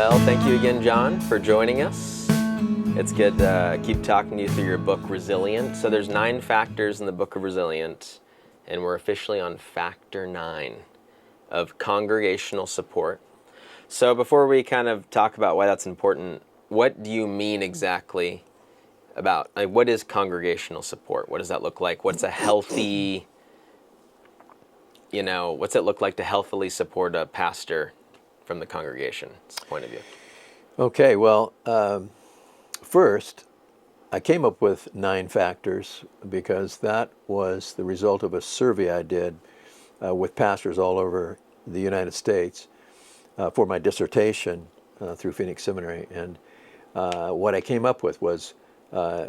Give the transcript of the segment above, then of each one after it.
Well, thank you again, John, for joining us. It's good to keep talking to you through your book, Resilient. So there's 9 factors in the book of Resilient, and we're officially on factor 9 of congregational support. So before we kind of talk about why that's important, what do you mean exactly about, like, what is congregational support? What does that look like? What's a healthy, what's it look like to healthily support a pastor from the congregation's point of view? Okay, well, first, I came up with 9 factors because that was the result of a survey I did with pastors all over the United States for my dissertation through Phoenix Seminary. And what I came up with was I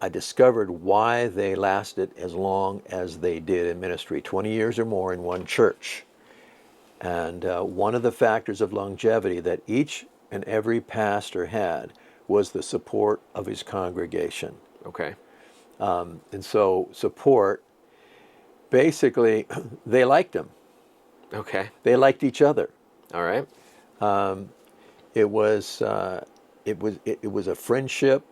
discovered why they lasted as long as they did in ministry, 20 years or more in one church. And one of the factors of longevity that each and every pastor had was the support of his congregation. Okay. And so support, basically, they liked him. Okay. They liked each other. All right. It was a friendship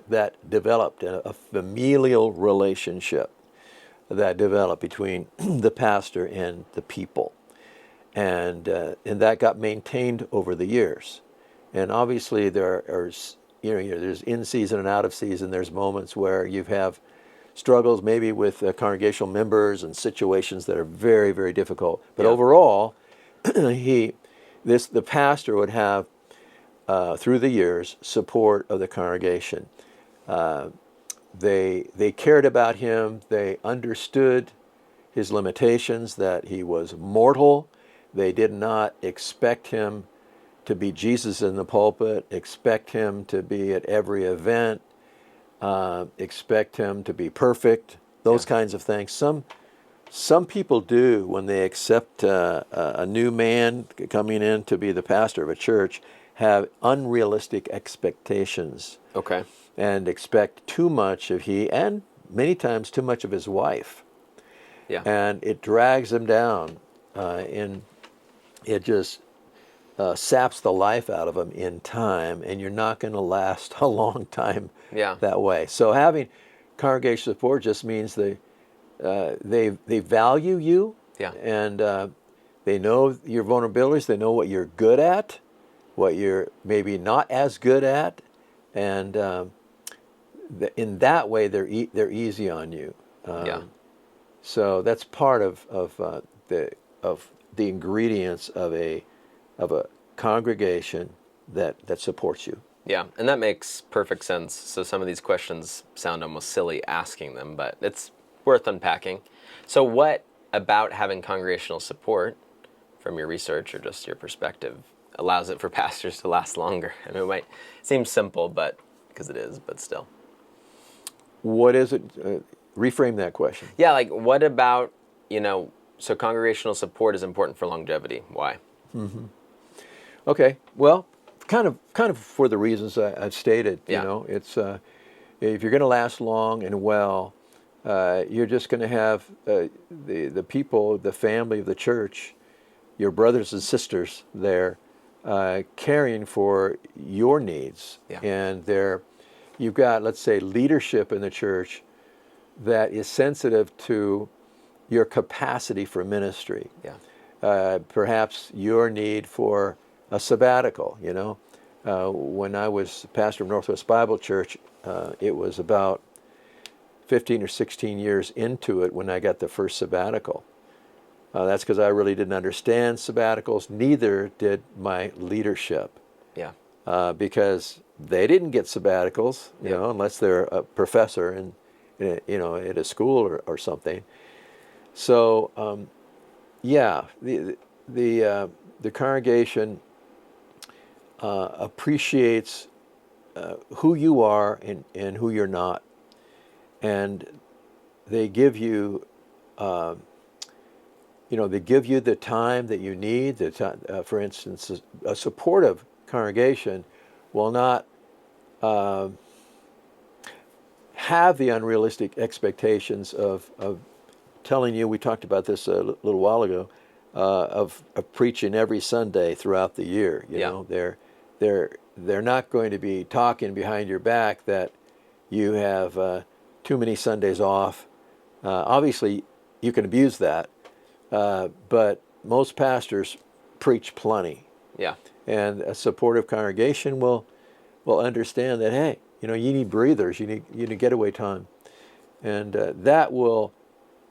that developed, a familial relationship that developed between the pastor and the people. And that got maintained over the years. And obviously there's in season and out of season. There's moments where you have struggles maybe with congregational members and situations that are very, very difficult. But overall, the pastor would have through the years support of the congregation. They cared about him. They understood his limitations, that he was mortal. They did not expect him to be Jesus in the pulpit, expect him to be at every event, expect him to be perfect, those kinds of things. Some people do, when they accept a new man coming in to be the pastor of a church, have unrealistic expectations. Okay. And expect too much of he, and many times too much of his wife. Yeah. And it drags them down, and it just saps the life out of them in time, and you're not going to last a long time that way. So having congregational support just means they value you, and they know your vulnerabilities. They know what you're good at, what you're maybe not as good at, and in that way they're easy on you. So that's part of the ingredients of a congregation that supports you. Yeah, and that makes perfect sense. So some of these questions sound almost silly asking them, but it's worth unpacking. So what about having congregational support, from your research or just your perspective, allows it for pastors to last longer? I mean, it might seem simple, but because it is, but still. What is it? Reframe that question. Yeah, like what about, so congregational support is important for longevity. Why? Mm-hmm. Okay, well, kind of for the reasons I've stated. It's if you're going to last long and well, you're just going to have the people, the family of the church, your brothers and sisters there, caring for your needs, and you've got, let's say, leadership in the church that is sensitive to your capacity for ministry. Perhaps your need for a sabbatical. When I was pastor of Northwest Bible Church, it was about 15 or 16 years into it when I got the first sabbatical. That's because I really didn't understand sabbaticals. Neither did my leadership. Because they didn't get sabbaticals, unless they're a professor at a school or something. So, the congregation appreciates who you are and who you're not, and they give you, they give you the time that you need. For instance, a supportive congregation will not have the unrealistic expectations of telling you. We talked about this a little while ago. of preaching every Sunday throughout the year. You know, they're not going to be talking behind your back that you have too many Sundays off. Obviously, you can abuse that, but most pastors preach plenty. Yeah. And a supportive congregation will understand that, hey, you know, you need breathers, you need getaway time, and that will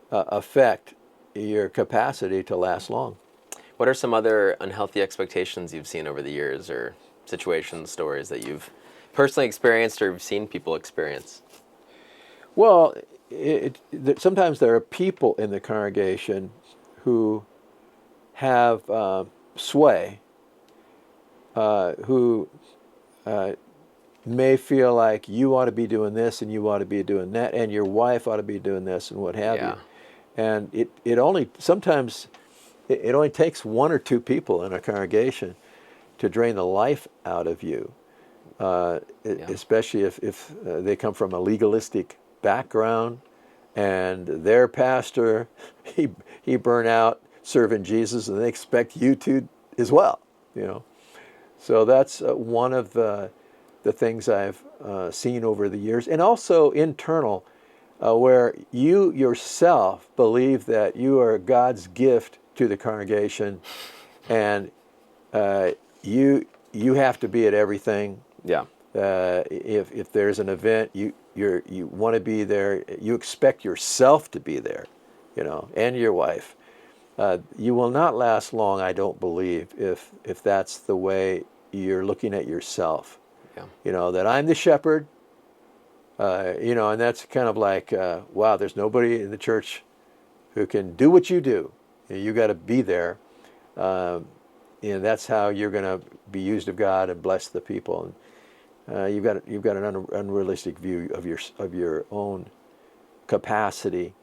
affect your capacity to last long. What are some other unhealthy expectations you've seen over the years, or situations, stories that you've personally experienced or have seen people experience? Well, sometimes there are people in the congregation who have sway, who may feel like you ought to be doing this and you ought to be doing that, and your wife ought to be doing this and what have you. And it only takes one or two people in a congregation to drain the life out of you, especially if they come from a legalistic background, and their pastor, he burned out serving Jesus, and they expect you to as well, you know. So that's one of the things I've seen over the years, and also internal, where you yourself believe that you are God's gift to the congregation, and you have to be at everything. Yeah. If there's an event, you want to be there. You expect yourself to be there, you know, and your wife. You will not last long, I don't believe, if that's the way you're looking at yourself. Yeah. You know, that I'm the shepherd. You know, and that's kind of like, wow, there's nobody in the church who can do what you do. You got to be there. And that's how you're going to be used of God and bless the people. And you've got an unrealistic view of your own capacity,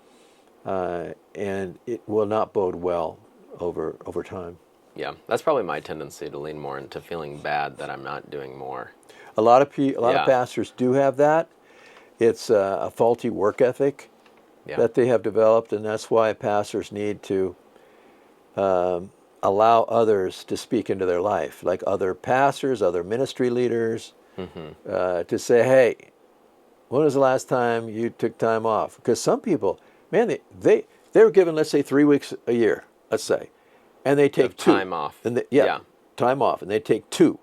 and it will not bode well over time. Yeah, that's probably my tendency, to lean more into feeling bad that I'm not doing more. A lot of pastors do have that. It's a faulty work ethic that they have developed, and that's why pastors need to allow others to speak into their life, like other pastors, other ministry leaders, to say, hey, when was the last time you took time off? Because some people, man, they were given, let's say, 3 weeks a year, let's say, and they take time off. And time off, and they take 2,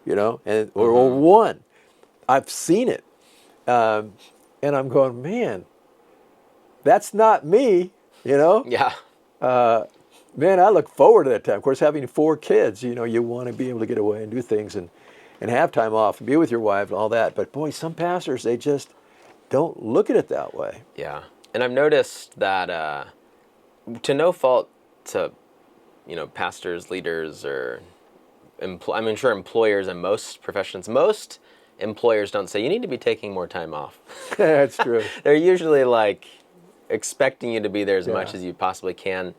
you know, and or 1. I've seen it, and I'm going, man, that's not me, you know. Yeah. Man, I look forward to that time. Of course, having 4 kids, you know, you want to be able to get away and do things and have time off and be with your wife and all that. But boy, some pastors, they just don't look at it that way. Yeah. And I've noticed that to no fault to, you know, pastors, leaders, or I'm sure employers in most professions, most employers don't say, you need to be taking more time off. That's true. They're usually like expecting you to be there as much as you possibly can.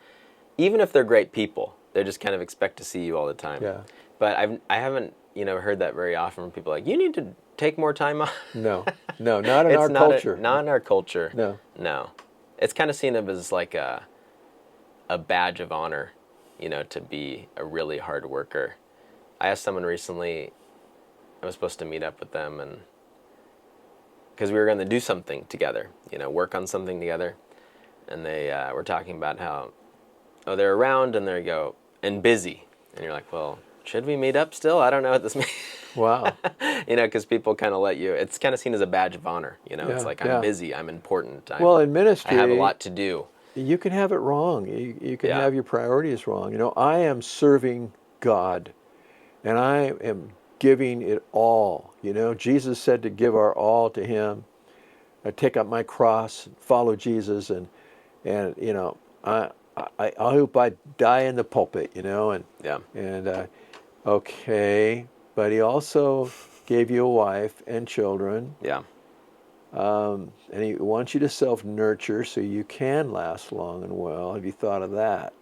Even if they're great people, they just kind of expect to see you all the time. Yeah. But I haven't, you know, heard that very often from people like, you need to take more time off. No, not in our culture. Not in our culture. No. It's kind of seen as like a badge of honor, you know, to be a really hard worker. I asked someone recently, I was supposed to meet up with them, and because we were going to do something together, you know, work on something together, and they were talking about how, they're around, and they go, and busy. And you're like, well, should we meet up still? I don't know what this means. Wow. You know, because people kind of let you, it's kind of seen as a badge of honor. You know, it's like, I'm busy, I'm important. Well, in ministry, I have a lot to do. You can have it wrong. You can have your priorities wrong. You know, I am serving God, and I am giving it all. You know, Jesus said to give our all to Him. I take up my cross, follow Jesus, and you know, I hope I die in the pulpit, you know, and okay, but He also gave you a wife and children. Yeah. And He wants you to self-nurture so you can last long and well. Have you thought of that?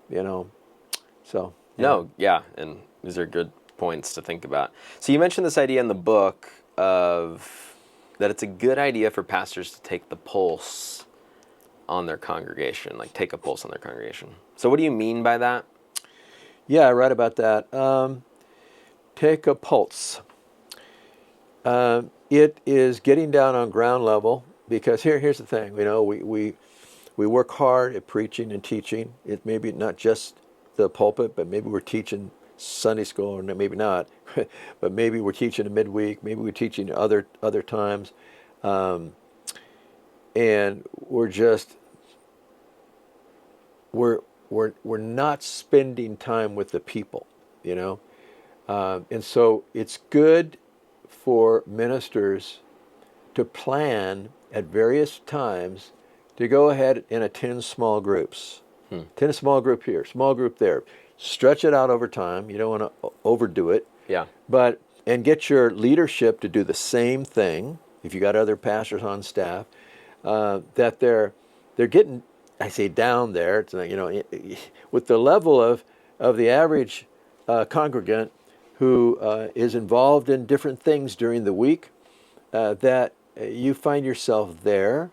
You know, so. No, and these are good points to think about. So you mentioned this idea in the book of that it's a good idea for pastors to take the pulse on their congregation, like take a pulse on their congregation. So what do you mean by that? Yeah, I read about that. Take a pulse. It is getting down on ground level, because here's the thing. We work hard at preaching and teaching. It may be not just the pulpit, but maybe we're teaching Sunday school, or maybe not. But maybe we're teaching a midweek. Maybe we're teaching other times, and we're not spending time with the people, and so it's good for ministers to plan at various times to go ahead and attend small groups. Attend a small group here, small group there. Stretch it out over time. You don't want to overdo it. Yeah. And get your leadership to do the same thing. If you got other pastors on staff, that they're getting, I say, down there. It's, with the level of the average congregant who is involved in different things during the week, that you find yourself there,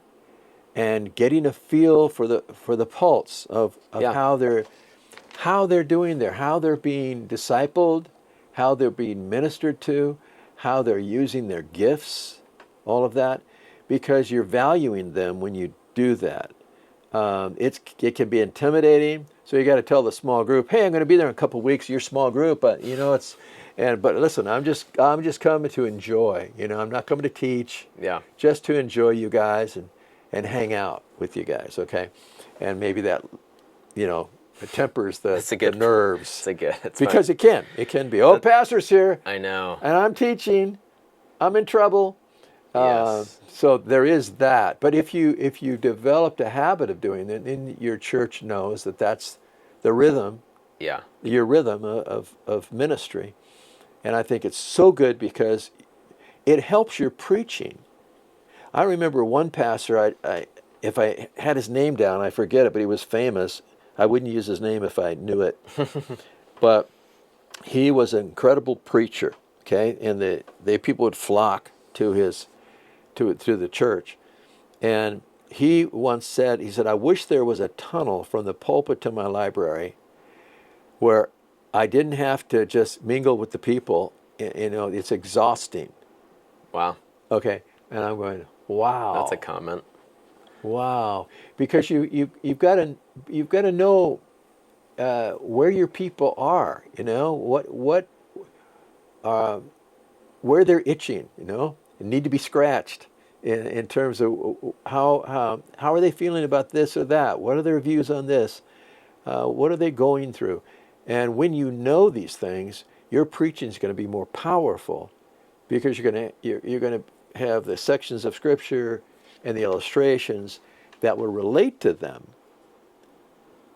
and getting a feel for the pulse of how they're doing there, how they're being discipled, how they're being ministered to, how they're using their gifts, all of that, because you're valuing them when you do that. It can be intimidating, so you got to tell the small group, "Hey, I'm going to be there in a couple of weeks. Your small group, but but listen, I'm just coming to enjoy. I'm not coming to teach. Yeah. Just to enjoy you guys and hang out with you guys, okay? And maybe that, it tempers the nerves. It's because funny. it can be. Oh, pastor's here. I know. And I'm teaching. I'm in trouble. Yes. So there is that. But if you developed a habit of doing it, then your church knows that that's the rhythm. Yeah. Your rhythm of ministry. And I think it's so good because it helps your preaching. I remember one pastor, if I had his name down, I forget it, but he was famous. I wouldn't use his name if I knew it. But he was an incredible preacher, okay? And the people would flock to the church. And he once said, I wish there was a tunnel from the pulpit to my library where I didn't have to just mingle with the people. It's exhausting. Wow. Okay. And I'm going, wow. That's a comment. Wow. Because you've got to know where your people are, where they're itching, and need to be scratched in terms of how are they feeling about this or that? What are their views on this? What are they going through? And when you know these things, your preaching is going to be more powerful, because you're going to have the sections of Scripture and the illustrations that will relate to them.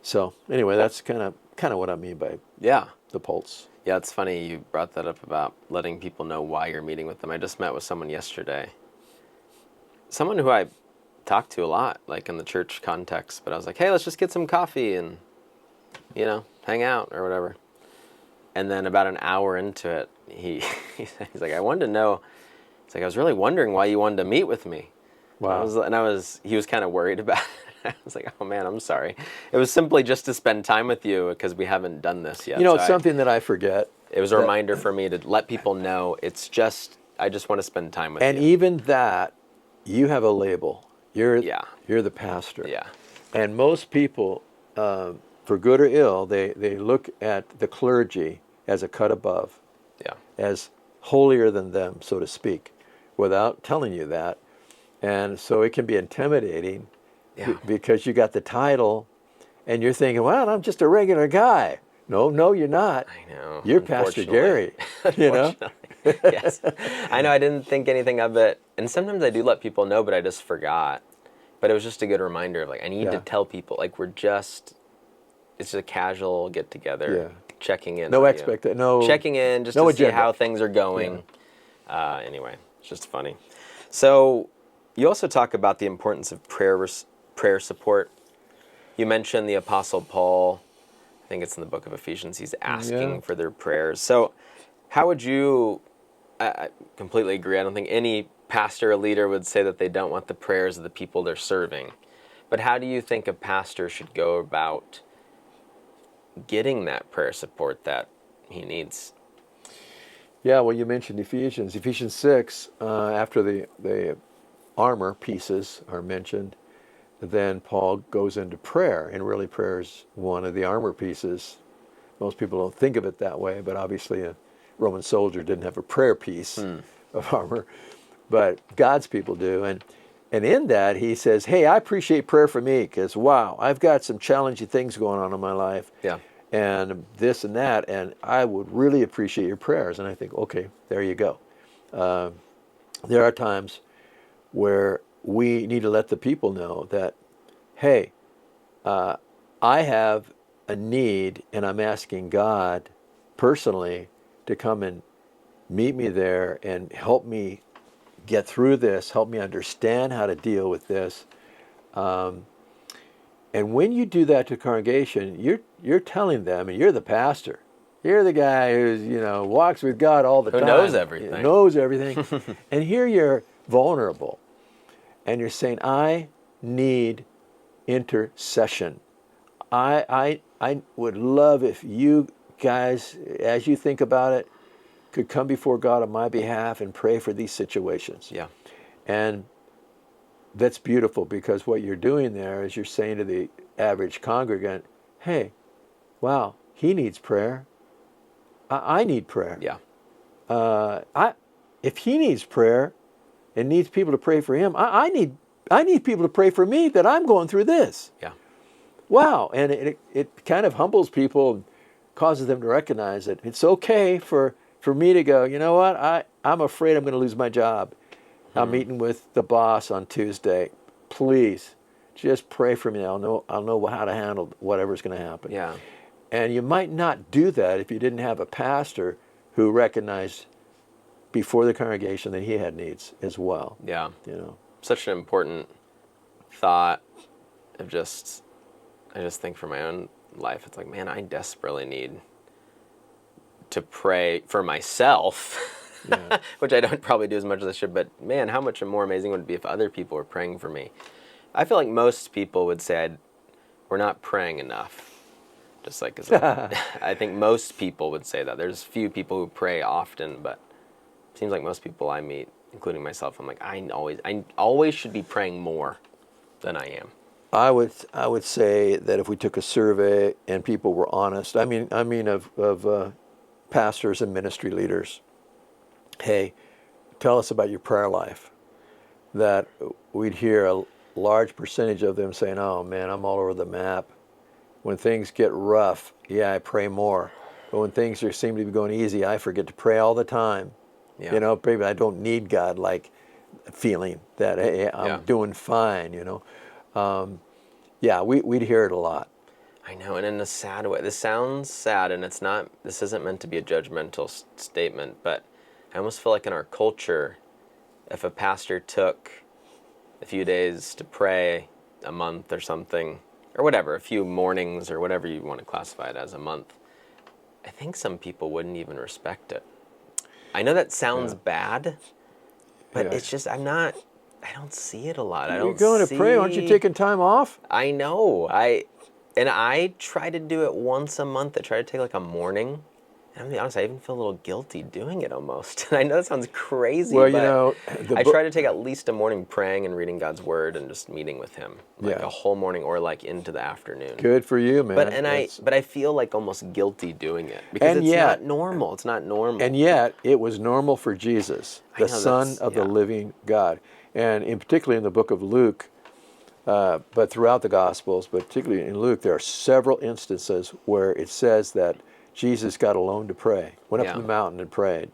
So anyway, that's kind of what I mean by the pulse. Yeah, it's funny you brought that up about letting people know why you're meeting with them. I just met with someone yesterday, someone who I talk to a lot, like in the church context, but I was like, hey, let's just get some coffee and, hang out or whatever. And then about an hour into it, he's like, I wanted to know, I was really wondering why you wanted to meet with me. Wow. He was kind of worried about it. I was like, oh man, I'm sorry. It was simply just to spend time with you because we haven't done this yet. It's something that I forget. It was a reminder for me to let people know I just want to spend time with you. And even that, you have a label. You're the pastor. Yeah. And most people, for good or ill, they look at the clergy as a cut above. Yeah. As holier than them, so to speak, without telling you that. And so it can be intimidating because you got the title and you're thinking, well, I'm just a regular guy. No, you're not. I know. You're Pastor Gary. Yes. I know, I didn't think anything of it. And sometimes I do let people know, but I just forgot. But it was just a good reminder of I need to tell people, it's just a casual get together, checking in. Checking in just to see how things are going. Yeah. Anyway, it's just funny. So you also talk about the importance of prayer support. You mentioned the Apostle Paul. I think it's in the book of Ephesians. He's asking for their prayers. So how would you, I completely agree. I don't think any pastor or leader would say that they don't want the prayers of the people they're serving. But how do you think a pastor should go about getting that prayer support that he needs? Yeah, well, you mentioned Ephesians 6, after the armor pieces are mentioned, then Paul goes into prayer, and really prayer is one of the armor pieces. Most people don't think of it that way, but obviously a Roman soldier didn't have a prayer piece of armor, but God's people do. And in that, he says, hey, I appreciate prayer for me, because, wow, I've got some challenging things going on in my life. Yeah. And this and that, and I would really appreciate your prayers. And I think, okay, there you go. There are times where we need to let the people know that, hey, I have a need, and I'm asking God personally to come and meet me there and help me get through this, help me understand how to deal with this. And when you do that to a congregation, you're telling them, and you're the pastor. You're the guy who's, walks with God all the time. Who knows everything. Knows everything. And here you're vulnerable. And you're saying, I need intercession. I would love if you guys, as you think about it, could come before God on my behalf and pray for these situations. Yeah. And that's beautiful, because what you're doing there is you're saying to the average congregant, hey, wow, he needs prayer. I need prayer. Yeah. If he needs prayer and needs people to pray for him, I need people to pray for me, that I'm going through this. Yeah. Wow. And it kind of humbles people and causes them to recognize that it's okay for me to go, you know what, I'm afraid I'm going to lose my job. I'm meeting with the boss on Tuesday. Please, just pray for me. I'll know how to handle whatever's going to happen. Yeah. And you might not do that if you didn't have a pastor who recognized before the congregation that he had needs as well. Yeah. Such an important thought of I just think for my own life, it's like, man, I desperately need to pray for myself. Yeah. Which I don't probably do as much as I should, but man, how much more amazing would it be if other people were praying for me? I feel like most people would say we're not praying enough. Just like, I think most people would say that. There's few people who pray often, but it seems like most people I meet, including myself, I'm like, I always should be praying more than I am. I would say that if we took a survey and people were honest, I mean of pastors and ministry leaders, hey, tell us about your prayer life, that we'd hear a large percentage of them saying, oh man, I'm all over the map. When things get rough, yeah, I pray more. But when things seem to be going easy, I forget to pray all the time. Yeah. Maybe I don't need God, like feeling that, hey, I'm doing fine, we'd hear it a lot. I know, and in a sad way. This sounds sad, and this isn't meant to be a judgmental statement, but I almost feel like in our culture, if a pastor took a few days to pray, a month or something, or whatever, a few mornings or whatever you want to classify it as, a month, I think some people wouldn't even respect it. I know that sounds bad, but it's just, I don't see it a lot. You're going to pray, aren't you taking time off? I know. I try to do it once a month. I try to take like a morning. And I'm going to be honest, I even feel a little guilty doing it almost. And I know that sounds crazy, but I try to take at least a morning praying and reading God's word and just meeting with him. Like a whole morning or like into the afternoon. Good for you, man. But I feel like almost guilty doing it. Because not normal. It's not normal. And yet, it was normal for Jesus, the Son of the living God. And particularly in the book of Luke, but throughout the Gospels, but particularly in Luke, there are several instances where it says that Jesus got alone to pray, went up to the mountain and prayed.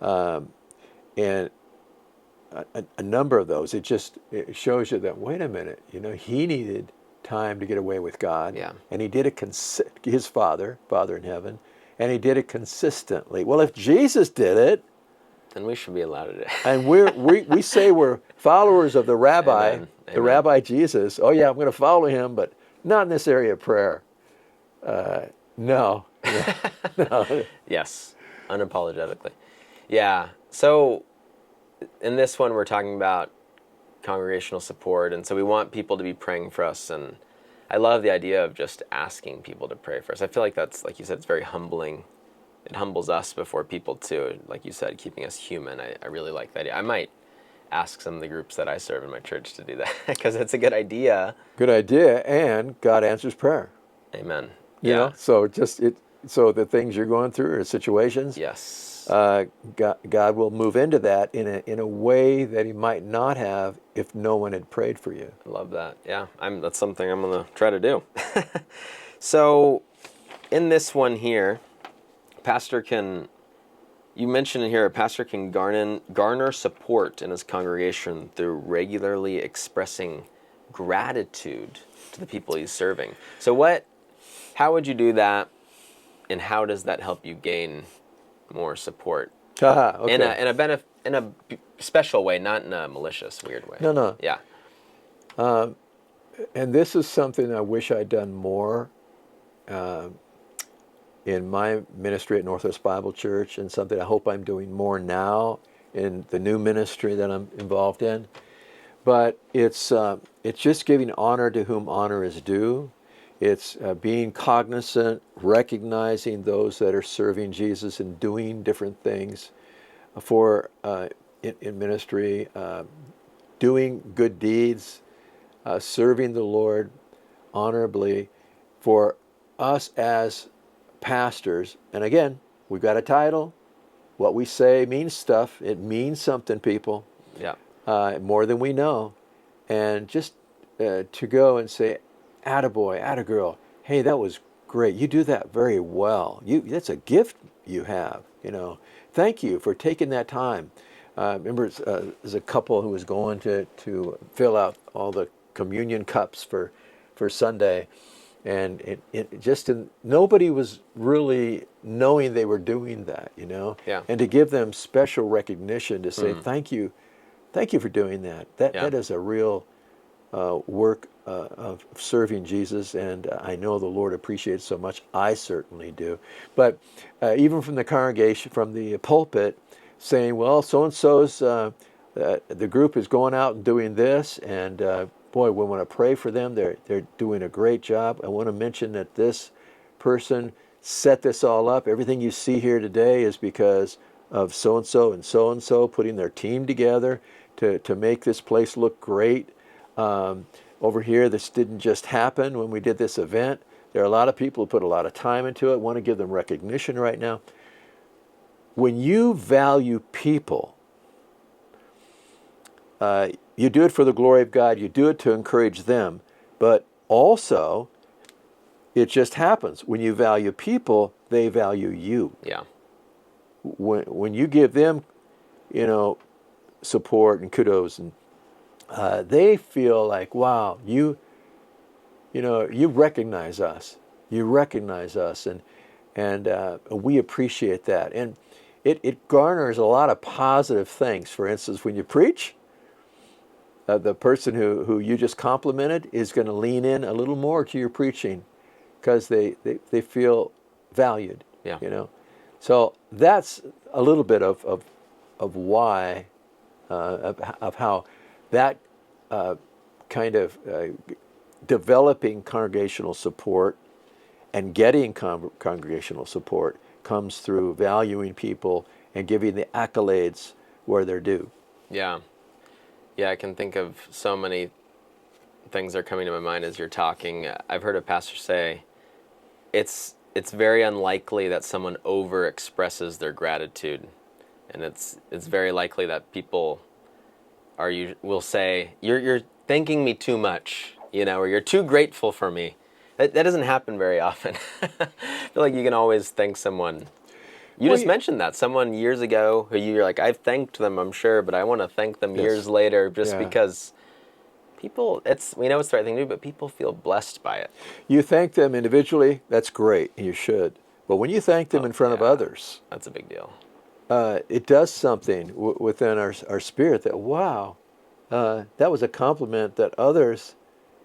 And a number of those, it shows you that, wait a minute, he needed time to get away with God. Yeah. And he did it, his Father in heaven, and he did it consistently. Well, if Jesus did it, then we should be allowed to do it. And we say we're followers of the rabbi, Amen. the Rabbi Jesus. Oh yeah, I'm going to follow him, but not in this area of prayer. No. Yes, unapologetically. Yeah. So in this one, we're talking about congregational support, and so we want people to be praying for us. And I love the idea of just asking people to pray for us. I feel like that's, like you said, it's very humbling. It humbles us before people too. Like you said, keeping us human. I really like that idea. I might ask some of the groups that I serve in my church to do that because it's a good idea. Good idea, and God answers prayer. Amen. You know, so so the things you're going through or situations, Yes. God will move into that in a way that He might not have if no one had prayed for you. I love that. Yeah, that's something I'm going to try to do. So, in this one here, you mentioned in here, a pastor can garner support in his congregation through regularly expressing gratitude to the people he's serving. So how would you do that, and how does that help you gain more support? Okay. In a special way, not in a malicious, weird way. No. Yeah. And this is something I wish I'd done more in my ministry at Northwest Bible Church, and something I hope I'm doing more now in the new ministry that I'm involved in. But it's just giving honor to whom honor is due. It's being cognizant, recognizing those that are serving Jesus and doing different things for in ministry, doing good deeds, serving the Lord honorably. For us as pastors, and again, we've got a title. What we say means stuff. It means something, people. Yeah. More than we know. And just to go and say, attaboy, attagirl, hey, that was great. You do that very well. That's a gift you have, you know. Thank you for taking that time. Remember, there's a couple who was going to fill out all the communion cups for Sunday. And nobody was really knowing they were doing that, you know. Yeah. And to give them special recognition, to say thank you for doing that. That is a real work of serving Jesus, and I know the Lord appreciates so much. I certainly do. But even from the congregation, from the pulpit, saying, well, so and so's the group is going out and doing this, and boy, we want to pray for them. They're doing a great job. I want to mention that this person set this all up. Everything you see here today is because of so-and-so and so-and-so putting their team together to make this place look great. Over here, this didn't just happen when we did this event. There are a lot of people who put a lot of time into it. Want to give them recognition right now. When you value people, you do it for the glory of God. You do it to encourage them. But also, it just happens. When you value people, they value you. Yeah. When you give them, you know, support and kudos, and they feel like, wow, you recognize us. You recognize us, and we appreciate that. And it garners a lot of positive things. For instance, when you preach, the person who you just complimented is going to lean in a little more to your preaching because they feel valued. Yeah. You know, so that's a little bit of why of how that kind of developing congregational support and getting congregational support comes through valuing people and giving the accolades where they're due. Yeah. Yeah, I can think of so many things that are coming to my mind as you're talking. I've heard a pastor say, it's very unlikely that someone over expresses their gratitude. And it's very likely that people will say, you're thanking me too much, you know, or you're too grateful for me. That doesn't happen very often. I feel like you can always thank someone. You just mentioned that. Someone years ago who you're like, I've thanked them, I'm sure, but I want to thank them years later just because people, we know it's the right thing to do, but people feel blessed by it. You thank them individually, that's great, and you should. But when you thank them in front of others, that's a big deal. It does something within our spirit that, wow, that was a compliment that others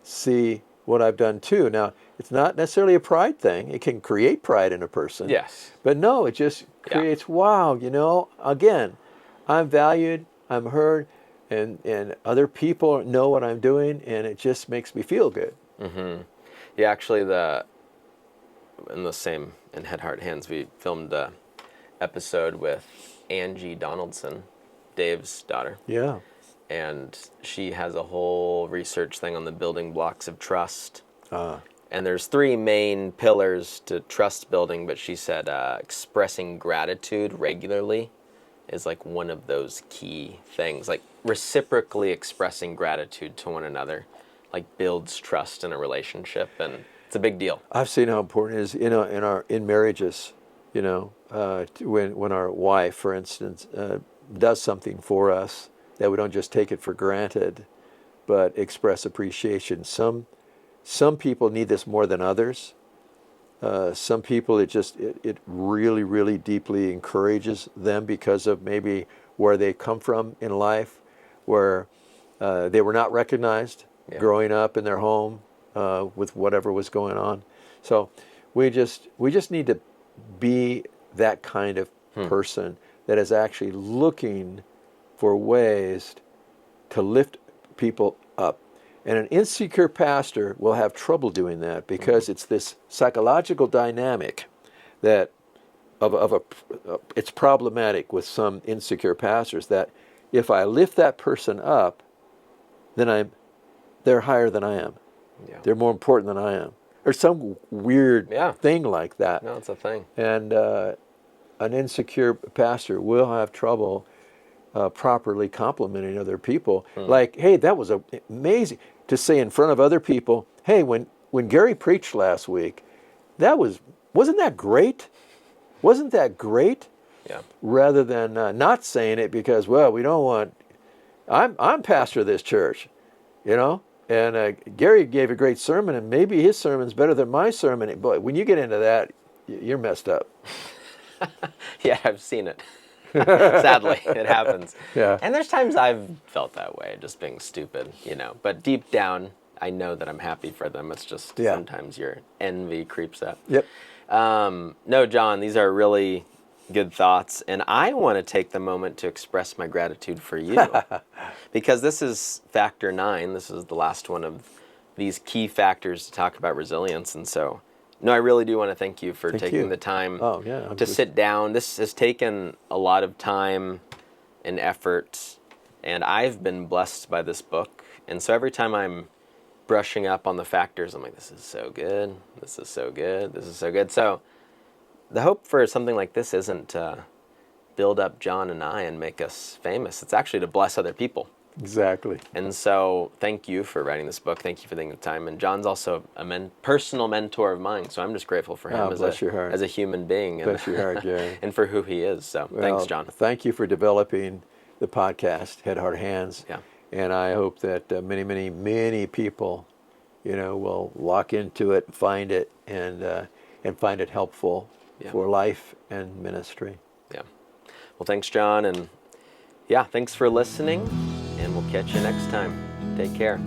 see what I've done too. Now, it's not necessarily a pride thing. It can create pride in a person. Yes. But no, it just creates, wow, you know, again, I'm valued, I'm heard, and other people know what I'm doing, and it just makes me feel good. Mm-hmm. Yeah, actually, in Head, Heart, Hands, we filmed a episode with Angie Donaldson, Dave's daughter. Yeah. And she has a whole research thing on the building blocks of trust. And there's 3 main pillars to trust building, but she said expressing gratitude regularly is like one of those key things. Like reciprocally expressing gratitude to one another, like builds trust in a relationship, and it's a big deal. I've seen how important it is, in marriages, when our wife, for instance, does something for us, that we don't just take it for granted, but express appreciation. Some people need this more than others. Some people, it really, really deeply encourages them because of maybe where they come from in life, where they were not recognized growing up in their home with whatever was going on. So we just need to be that kind of person that is actually looking for ways to lift people up. And an insecure pastor will have trouble doing that because it's this psychological dynamic that it's problematic with some insecure pastors, that if I lift that person up, then they're higher than I am. Yeah. They're more important than I am. Or some weird thing like that. No, it's a thing. And an insecure pastor will have trouble properly complimenting other people. Like, hey, that was amazing. To say in front of other people, hey, when Gary preached last week, wasn't that great? Wasn't that great? Yeah. Rather than not saying it because, well, we don't want. I'm pastor of this church, and Gary gave a great sermon, and maybe his sermon's better than my sermon. But when you get into that, you're messed up. Yeah, I've seen it. Sadly, it happens. Yeah. And there's times I've felt that way, just being stupid, But deep down, I know that I'm happy for them. It's just sometimes your envy creeps up. Yep. No, John, these are really good thoughts. And I want to take the moment to express my gratitude for you. Because this is factor 9. This is the last one of these key factors to talk about resilience. And so, no, I really do want to thank you for taking the time to sit down. This has taken a lot of time and effort, and I've been blessed by this book. And so every time I'm brushing up on the factors, I'm like, this is so good, this is so good, this is so good. So the hope for something like this isn't to build up John and I and make us famous. It's actually to bless other people. Exactly. And so thank you for writing this book. Thank you for taking the time. And John's also a personal mentor of mine, so I'm just grateful for him as a human being. Bless your heart, Jerry. And for who he is. So thanks, John. Thank you for developing the podcast, Head, Heart, Hands. Yeah. And I hope that many, many, many people, will lock into it, find it, and find it helpful for life and ministry. Yeah. Well, thanks, John. And thanks for listening. And we'll catch you next time. Take care.